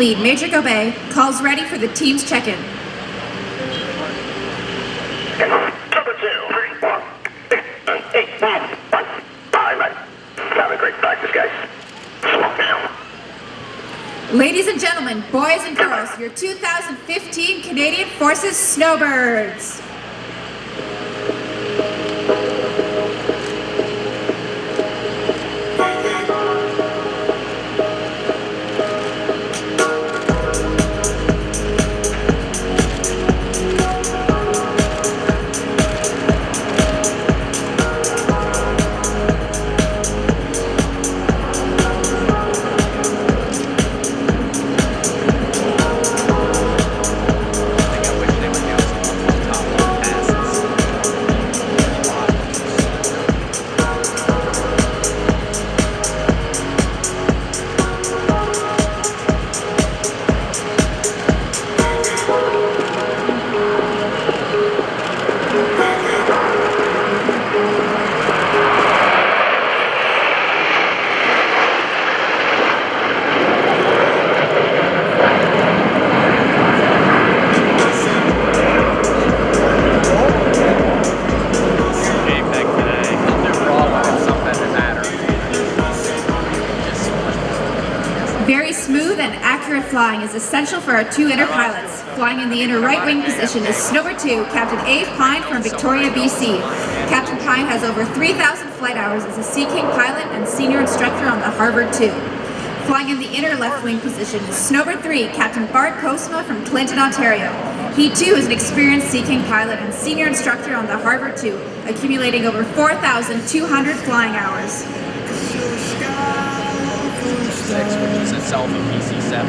lead, Major Gobet, calls ready for the team's check-in. Number 2, 3, 4, 6, 7, 8, 9, 1, 5. Have a great practice, guys. Slow down. Ladies and gentlemen, boys and girls, your 2015 Canadian Forces Snowbirds. Very smooth and accurate flying is essential for our two inner pilots. Flying in the inner right wing position is Snowbird 2, Captain A. Pine from Victoria, BC. Captain Pine has over 3,000 flight hours as a Sea King pilot and senior instructor on the Harvard 2. Flying in the inner left wing position is Snowbird 3, Captain Bart Postma from Clinton, Ontario. He too is an experienced Sea King pilot and senior instructor on the Harvard 2, accumulating over 4,200 flying hours. Which is itself a PC-7.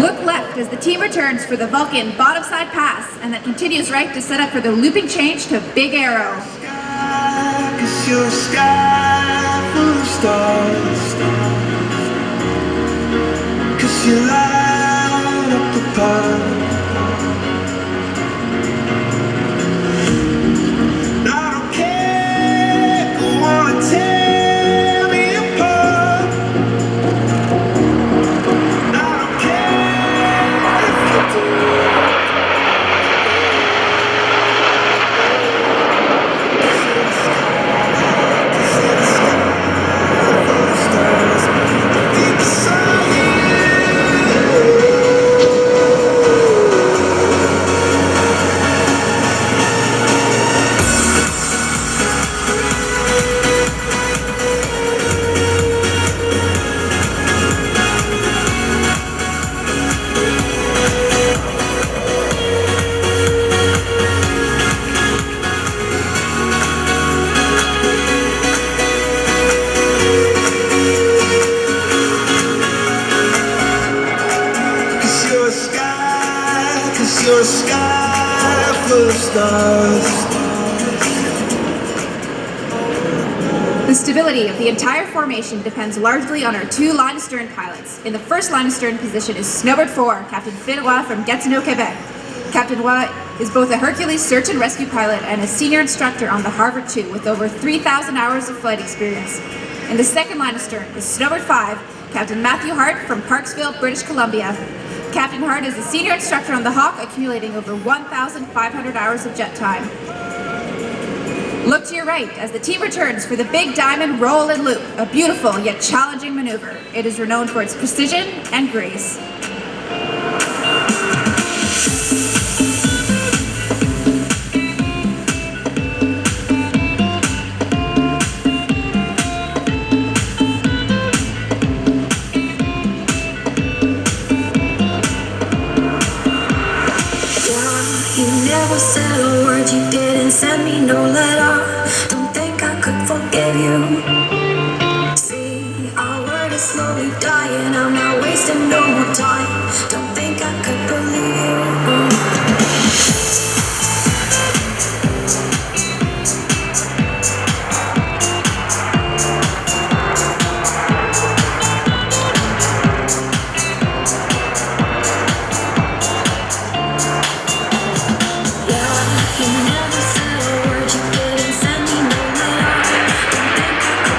Look left as the team returns for the Vulcan bottom side pass, and that continues right to set up for the looping change to Big Arrow. Cause you're a sky full of stars. Cause you light up the path. I don't care who wanna tear me apart. I don't care if you do. You're a sky full of stars. The stability of the entire formation depends largely on our two line astern pilots. In the first line astern position is Snowbird 4, Captain Finois from Gatineau, Quebec. Captain Roy is both a Hercules search and rescue pilot and a senior instructor on the Harvard 2 with over 3,000 hours of flight experience. In the second line astern is Snowbird 5, Captain Matthew Hart from Parksville, British Columbia. Captain Hart is a senior instructor on the Hawk, accumulating over 1,500 hours of jet time. Look to your right as the team returns for the Big Diamond Roll and Loop, a beautiful yet challenging maneuver. It is renowned for its precision and grace. Said a word, you didn't send me no letter. Don't think I could forgive you. See, our word is slowly dying. I'm not wasting no more time. Don't think I could believe you. You never said a word, you didn't send me no letter. Don't think I could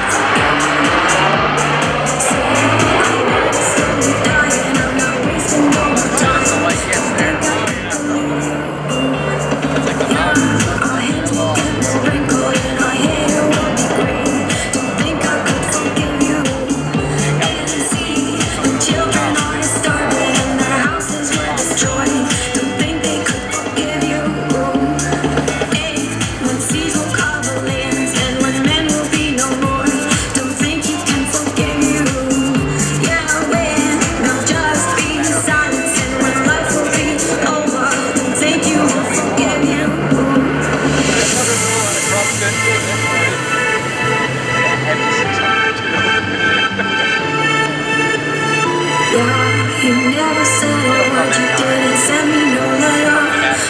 You never said a word, you didn't send me no letter.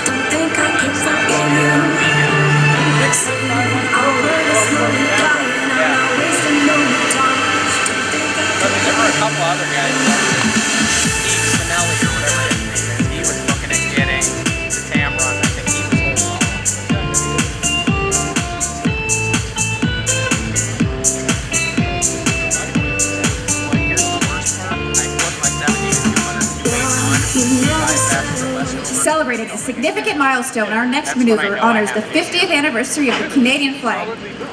Don't think I could forgive you. See, our word is slowly dying, I'm not wasting no more time. Don't think I could There were a couple other guys. Steve Spinelli or whatever his name is. He was looking at getting the Tam run. I think he was holding off. Well, here's the worst part. I flipped my 70 to 200 Celebrating a significant milestone, our next maneuver honors the 50th anniversary of the Canadian flag.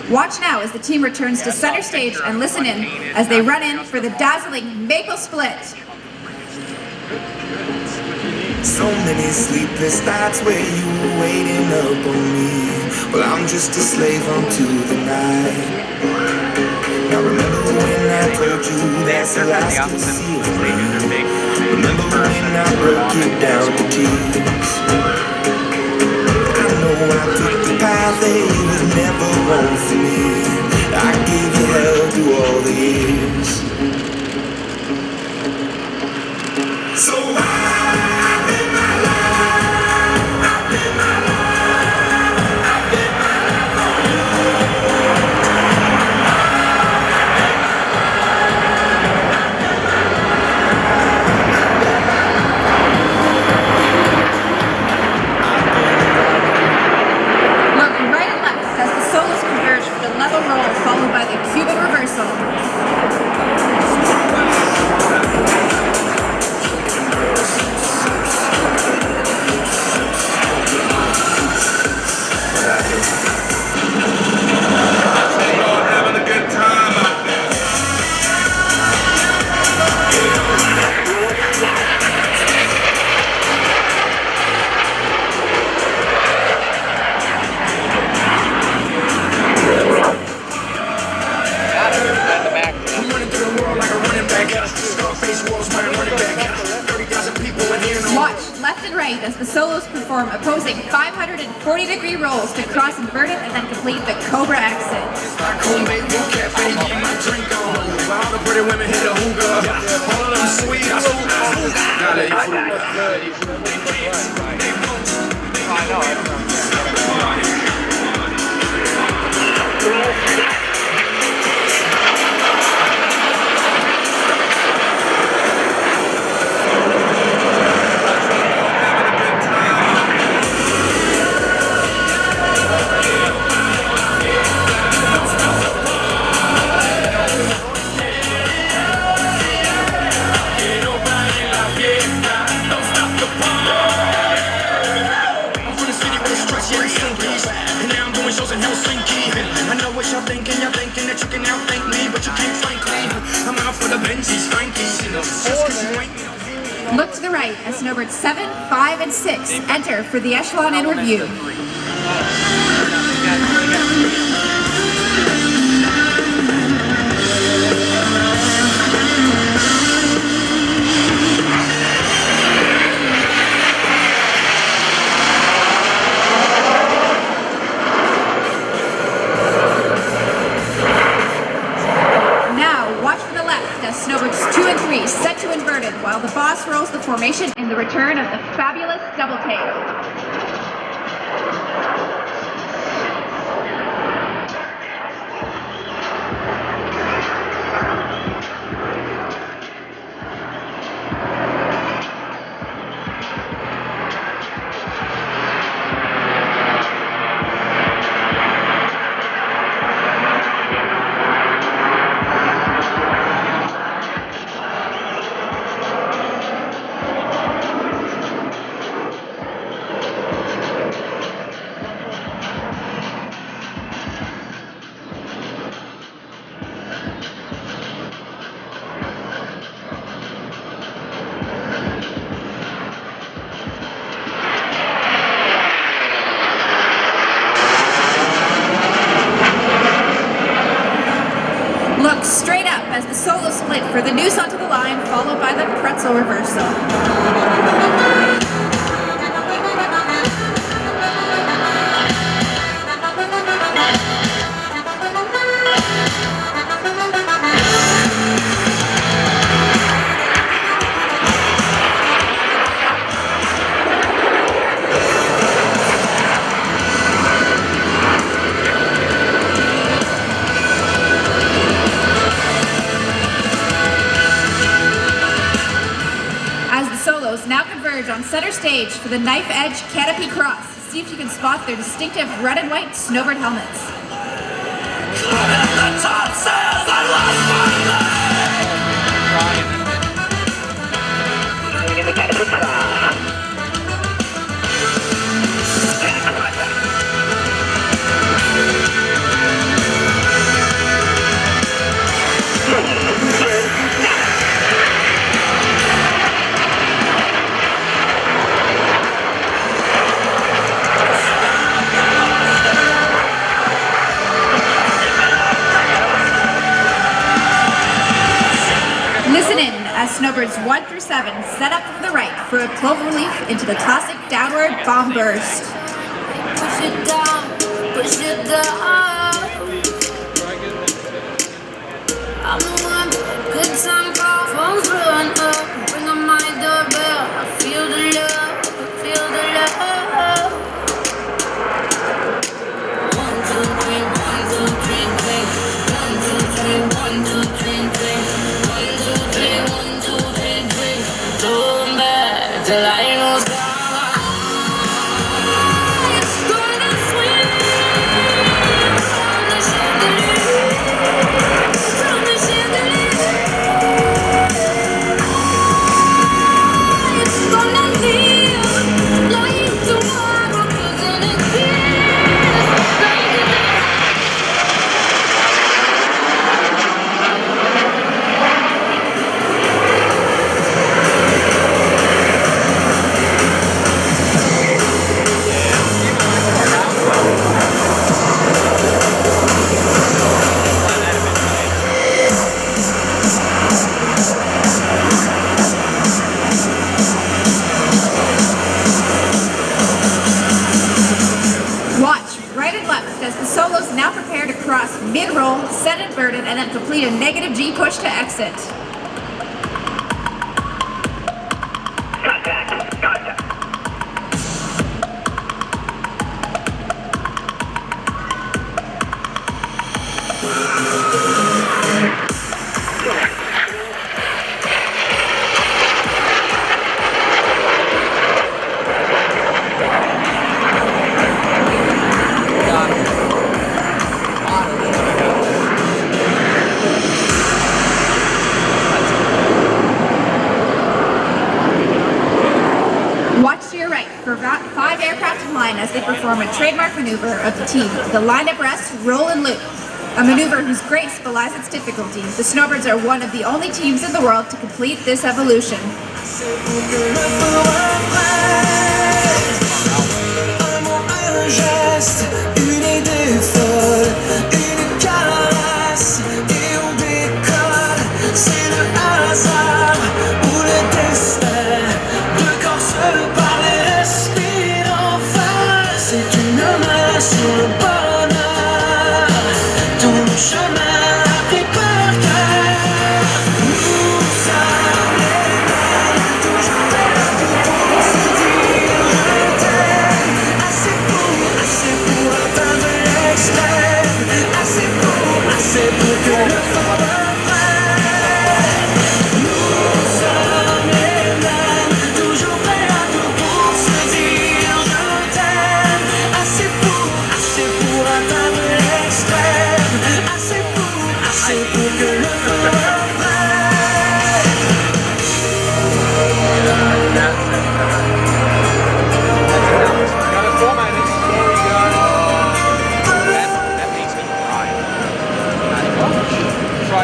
Watch now as the team returns to center stage and listen in as they run in for the dazzling maple split. So many sleepless nights where you were waiting up on me. Well, I'm just a slave unto the night. Now remember when I told you that's the last you'll see of me. Remember when I broke it down to tears. I know I took the path that you would never want for me. I gave you hell through all the years. So followed by the Cuban reversal. Watch left and right as the solos perform opposing 540-degree rolls to cross inverted and then complete the Cobra exit. Look to the right as snowbirds 7, 5, and 6 enter for the echelon in review. Snowbirds 2 and 3 set to inverted while the boss rolls the formation in the return of the fabulous double take. Look straight up as the solo split for the noose onto the line, followed by the pretzel reversal. solos now converge on center stage for the knife edge canopy cross. See if you can spot their distinctive red and white snowbird helmets. Listen in as snowbirds 1 through 7 set up from the right for a clover leaf into the classic downward bomb burst. Push it down, push it down. I'm the one, good time call, phones run up. Ring on my doorbell, I feel the love, feel the love. 1, 2, 3, 1, 2, 3, 3. 1, 2, 3, 1, 2, 3, 3. 1, 2, 3, 1, 2, 3, 3. Turn back till I know sky. Gonna swim from the chandelier, from the chandelier. It's gonna feel like tomorrow, 'cause then it feels like today. Watch right and left as the solos now prepare to cross mid-roll, set inverted, and then complete a negative G push to exit. Contact. Contact. Watch to your right for about 5 aircraft in line as they perform a trademark maneuver of the team, the line abreast roll and loop. A maneuver whose grace belies its difficulty. The Snowbirds are one of the only teams in the world to complete this evolution. Un geste, une idée folle, une caresse, et on décolle. C'est le hasard ou le destin. Deux corps se parlent et respirent enfin. C'est une main sur le bonheur. Tout le chemin pris par cœur. Nous sommes les mêmes, toujours perdus pour se dire je t'aime. Assez pour atteindre l'extrême. Assez pour que le fort m'appelle. Nous sommes les mêmes, toujours prêts à tout pour se dire je t'aime. Assez pour atteindre l'extrême. Assez pour que le fort m'appelle. Got a format in story, guys. That makes me cry.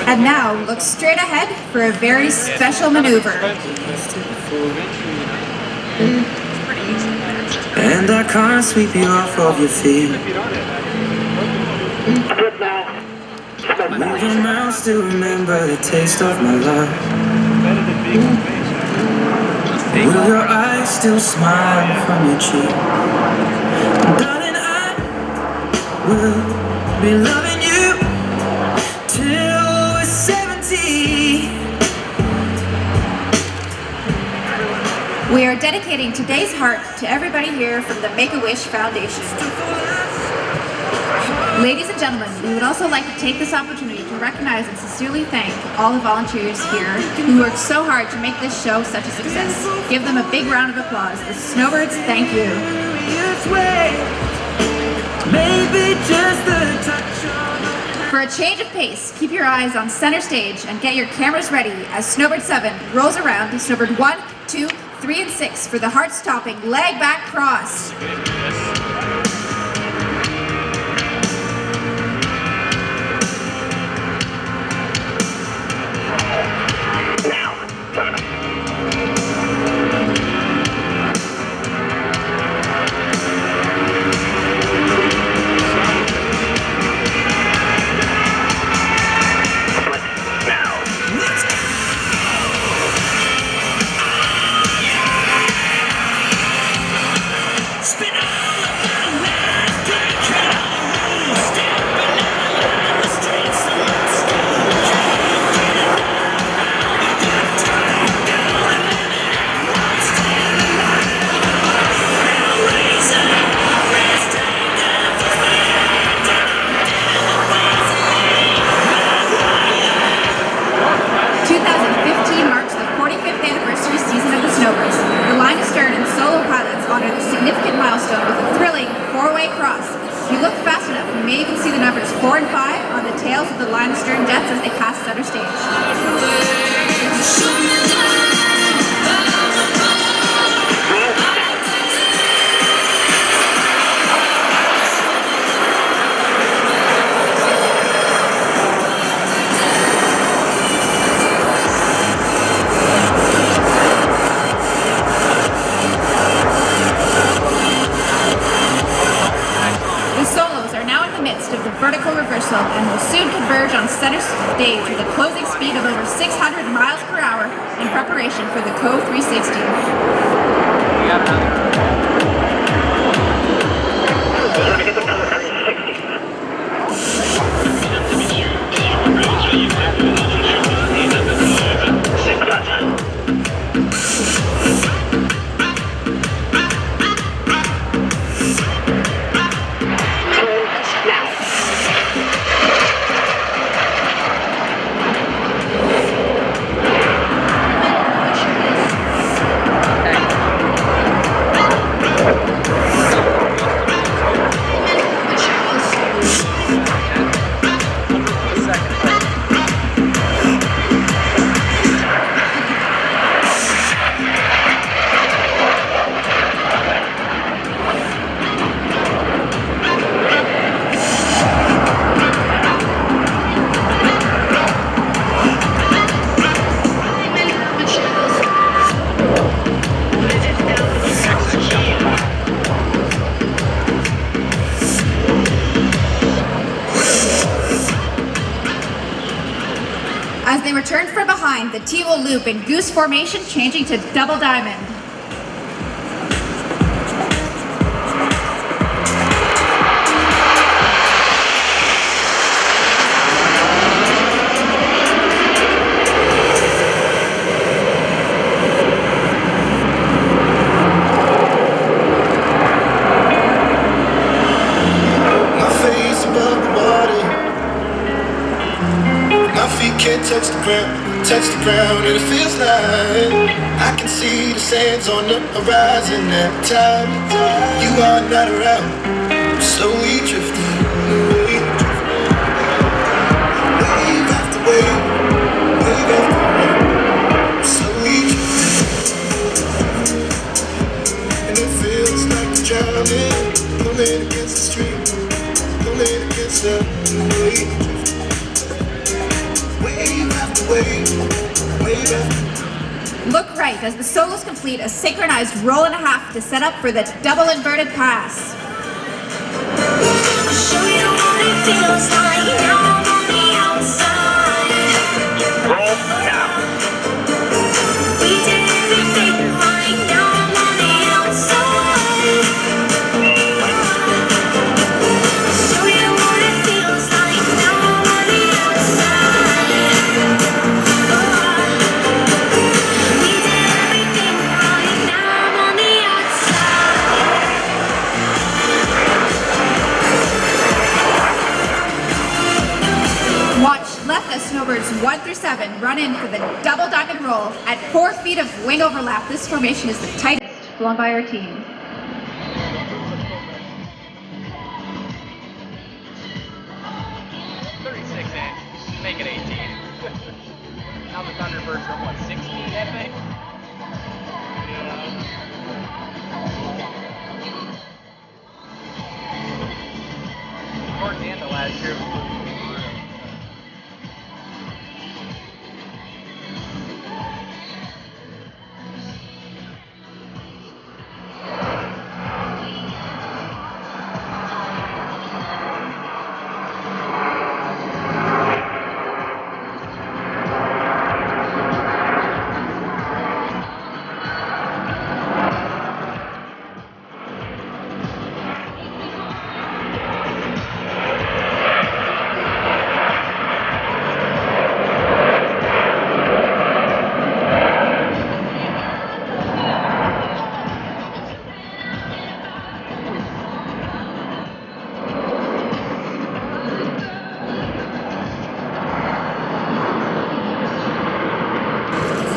And now look straight ahead for a very special maneuver. And I can't sweep you off of your feet. Good now. Move your mouth to remember the taste of my love. Will your eyes still smile from your cheek? Darling, I will be loving you till we're 70. We are dedicating today's heart to everybody here from the Make-A-Wish Foundation. Ladies and gentlemen, we would also like to take this opportunity to recognize and sincerely thank all the volunteers here who worked so hard to make this show such a success. Give them a big round of applause. The Snowbirds, thank you. For a change of pace, keep your eyes on center stage and get your cameras ready as Snowbird 7 rolls around to Snowbird 1, 2, 3, and 6 for the heart-stopping leg back cross. And will soon converge on center stage with a closing speed of over 600 miles per hour in preparation for the Co 360. We got another. As they return from behind, the team will loop in goose formation, changing to double diamond. Touch the ground and it feels like I can see the sands on the horizon every time you are not around. I'm slowly drifting away. Wave after wave, wave after wave. I'm slowly drifting, and it feels like I'm drowning, pulling against the stream, pulling against the wave. Look right as the solos complete a synchronized roll and a half to set up for the double inverted pass. I'll show you what it feels like now I'm on the outside. Roll now. We did everything right now I'm on the outside. I'll show you what it feels like now I'm on the outside. We did everything right now I'm on the outside. Watch left 1 through 7 run in for the double diamond roll at 4 feet of wing overlap. This formation is the tightest flown by our team. 36-inch, make it 18. Now the Thunderbirds are what, 16, I think? Towards the end of last year,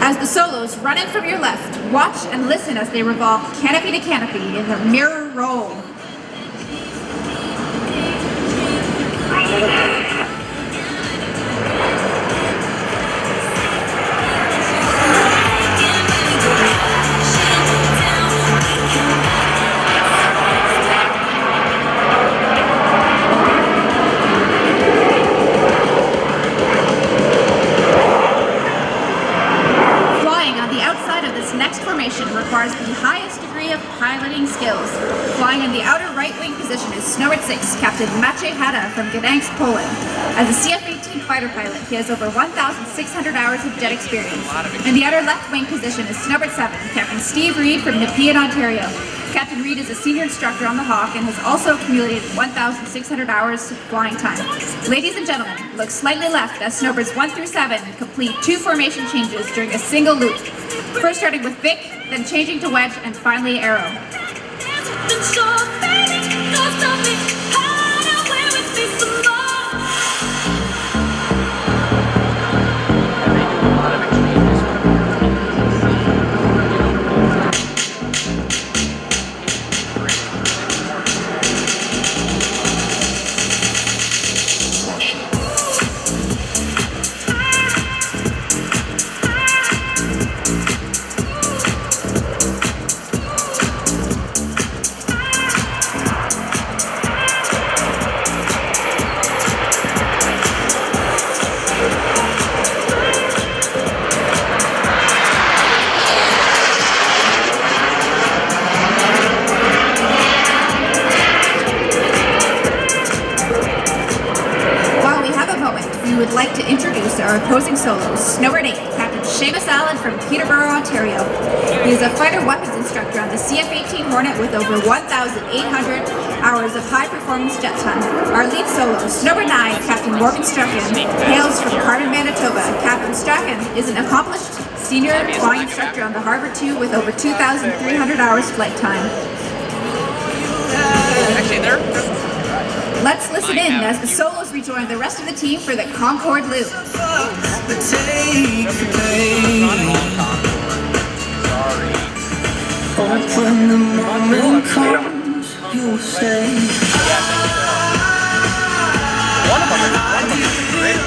As the solos run in from your left, watch and listen as they revolve canopy to canopy in the mirror roll. Requires the highest degree of piloting skills. Flying in the outer right wing position is Snowbird 6, Captain Maciej Hada from Gdansk, Poland. As a CF-18 fighter pilot, he has over 1,600 hours of jet experience. In the outer left wing position is Snowbird 7, Captain Steve Reed from Nepean, Ontario. Captain Reed is a senior instructor on the Hawk and has also accumulated 1,600 hours of flying time. Ladies and gentlemen, look slightly left as Snowbirds 1 through 7 complete 2 formation changes during a single loop. First starting with Vic, then changing to wedge, and finally arrow. We would like to introduce our opposing solos, Snowbird 8, Captain Seamus Allen from Peterborough, Ontario. He is a fighter weapons instructor on the CF-18 Hornet with over 1,800 hours of high-performance jet time. Our lead solo, Snowbird 9, Captain Morgan Strachan, hails from Carden, Manitoba. Captain Strachan is an accomplished senior flying instructor on the Harvard 2 with over 2,300 hours flight time. actually, they're Let's listen in as the solos rejoin the rest of the team for the Concorde loop. When the moment comes, you'll say one of them is great.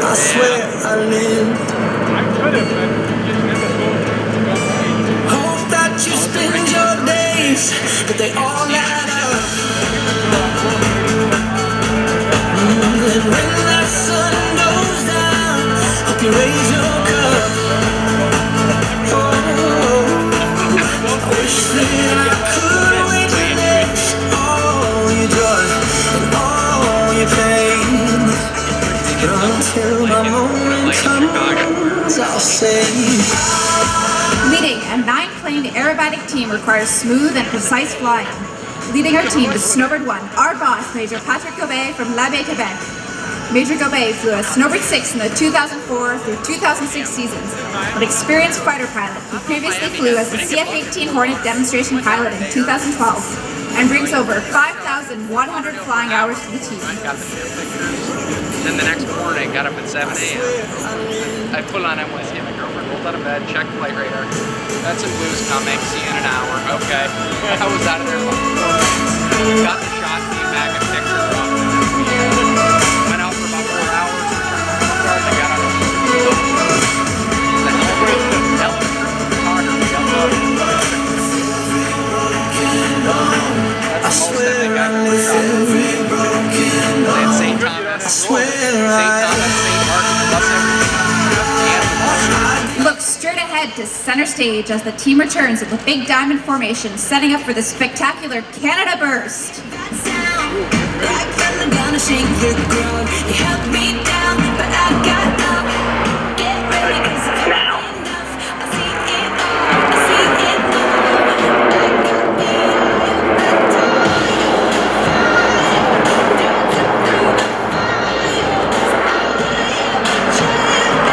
I swear I lived. Hope that you spend your days, but they all add up. And when the sun goes down, hope you raise your cup. Oh, I wish that I could witness all your joy and all your pain. Until my moment comes, I'll say. Leading a 9-plane aerobatic team requires smooth and precise flying. Leading our team is Snowbird 1, our boss, Major Patrick Gobet from L'Abbé, Quebec. Major Gobet flew as Snowbird 6 in the 2004 through 2006 seasons, an experienced fighter pilot who previously flew as the CF-18 Hornet demonstration pilot in 2012 and brings over 5,100 flying hours to the team. Got the pictures. Then the next morning, got up at 7 a.m. I put on MYC. My girlfriend rolled out of bed, checked flight radar. That's some blues coming. See you in an hour. Okay. I was out of there about 4 minutes. Got the shot, came back, and picked her up. And then we went out for about 4 hours. Returned to the car. I got out of the That's the most that they got for a shot. They had St. Thomas, St. Martin, plus everything. Look straight ahead to center stage as the team returns with the big diamond formation, setting up for the spectacular Canada Burst. That sound, like thunder gonna shake the ground. You held me down, but I got up. Get ready, 'cause I've had enough. I see it all, I see it all. I got the eye of the tiger. Dancing through the fire. 'Cause I am the champion.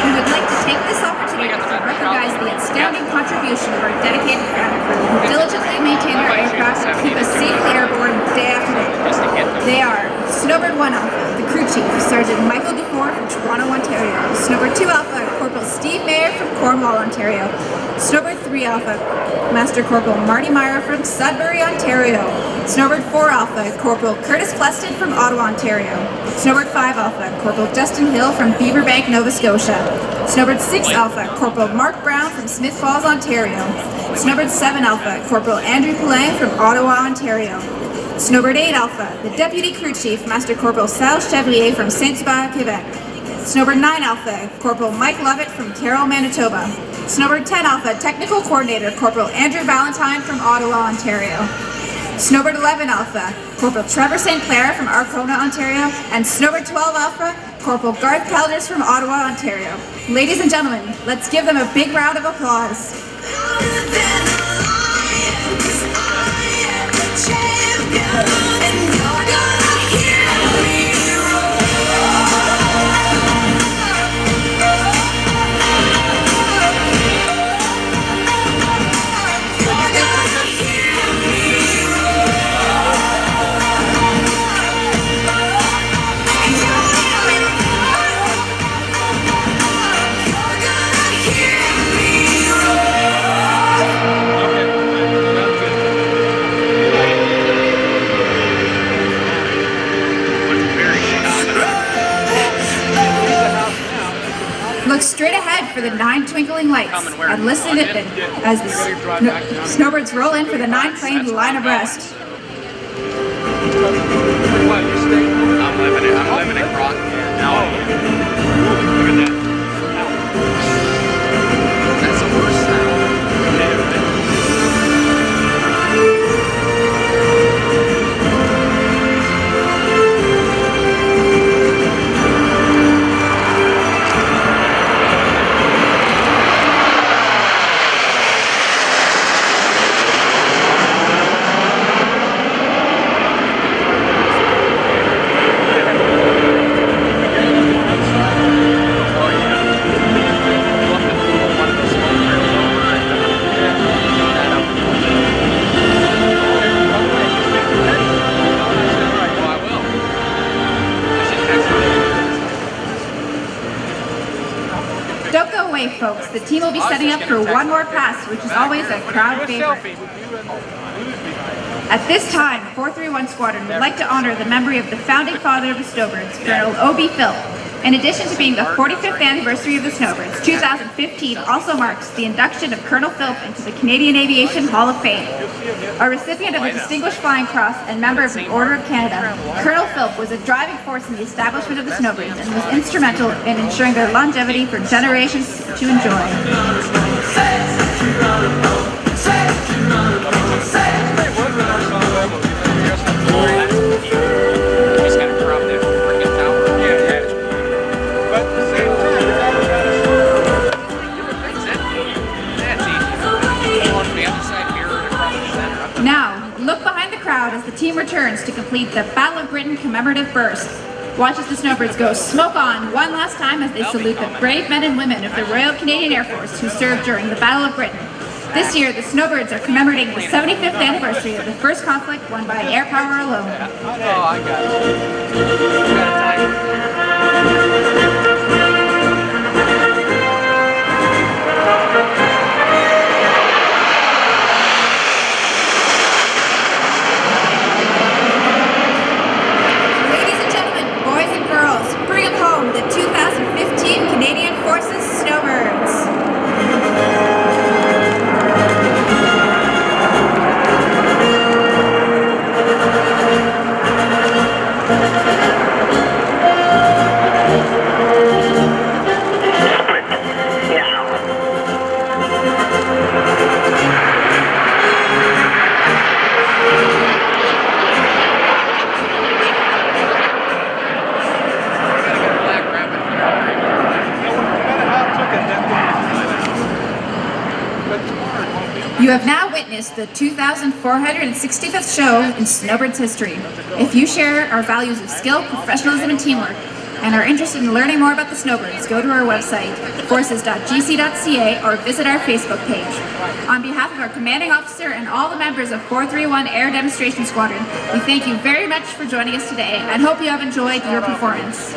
We would like to take this opportunity to recognize the outstanding contribution of our dedicated cabin crew who diligently maintain our aircraft and keep us safely airborne day after day. Just to get them. They are Snowbird 1 Alpha, the crew chief, Sergeant Michael Dufour from Toronto, Ontario. Snowbird 2 Alpha, Corporal Steve Mayer from Cornwall, Ontario. Snowbird 3 Alpha, Master Corporal Marty Meyer from Sudbury, Ontario. Snowbird 4 Alpha, Corporal Curtis Pleston from Ottawa, Ontario. Snowbird 5 Alpha, Corporal Justin Hill from Beaverbank, Nova Scotia. Snowbird 6 Alpha, Corporal Mark Brown from Smith Falls, Ontario. Snowbird 7 Alpha, Corporal Andrew Poullain from Ottawa, Ontario. Snowbird 8 Alpha, the Deputy Crew Chief, Master Corporal Sal Chevrier from Saint-Hubert, Quebec. Snowbird 9 Alpha, Corporal Mike Lovett from Carroll, Manitoba. Snowbird 10 Alpha, Technical Coordinator, Corporal Andrew Valentine from Ottawa, Ontario. Snowbird 11 Alpha, Corporal Trevor St. Clair from Arcona, Ontario. And Snowbird 12 Alpha, Corporal Garth Kelders from Ottawa, Ontario. Ladies and gentlemen, let's give them a big round of applause. Louder than a lion, 'cause I am the champion, and you're gonna hear me roar. You're gonna hear me roar. You're gonna hear me roar. Look straight ahead for the 9 twinkling lights and listen in as the snowbirds roll in for the 9 plane line abreast. I'm living in Groton. Now look at that. That's the worst sound. Don't go away, folks. The team will be setting up for one more pass, which is always a crowd favorite. At this time, 431 Squadron would like to honor the memory of the founding father of the Snowbirds, Colonel O.B. Philp. In addition to being the 45th anniversary of the Snowbirds, 2015 also marks the induction of Colonel Philp into the Canadian Aviation Hall of Fame. A recipient of the Distinguished Flying Cross and member of the Order of Canada, Colonel Philp was a driving force in the establishment of the Snowbirds and was instrumental in ensuring their longevity for generations to enjoy. He's got to drop that freaking tower. Yeah. look behind the crowd as the team returns to complete the Battle of Britain commemorative burst. Watch as the Snowbirds go smoke on one last time as they salute the brave men and women of the Royal Canadian Air Force who served during the Battle of Britain. This year, the Snowbirds are commemorating the 75th anniversary of the first conflict won by air power alone. Oh, I got it. I got it. Bring them home, the 2015 Canadian Forces Snowbirds. You have now witnessed the 2,465th show in Snowbirds history. If you share our values of skill, professionalism, and teamwork, and are interested in learning more about the Snowbirds, go to our website, forces.gc.ca, or visit our Facebook page. On behalf of our commanding officer and all the members of 431 Air Demonstration Squadron, we thank you very much for joining us today and hope you have enjoyed your performance.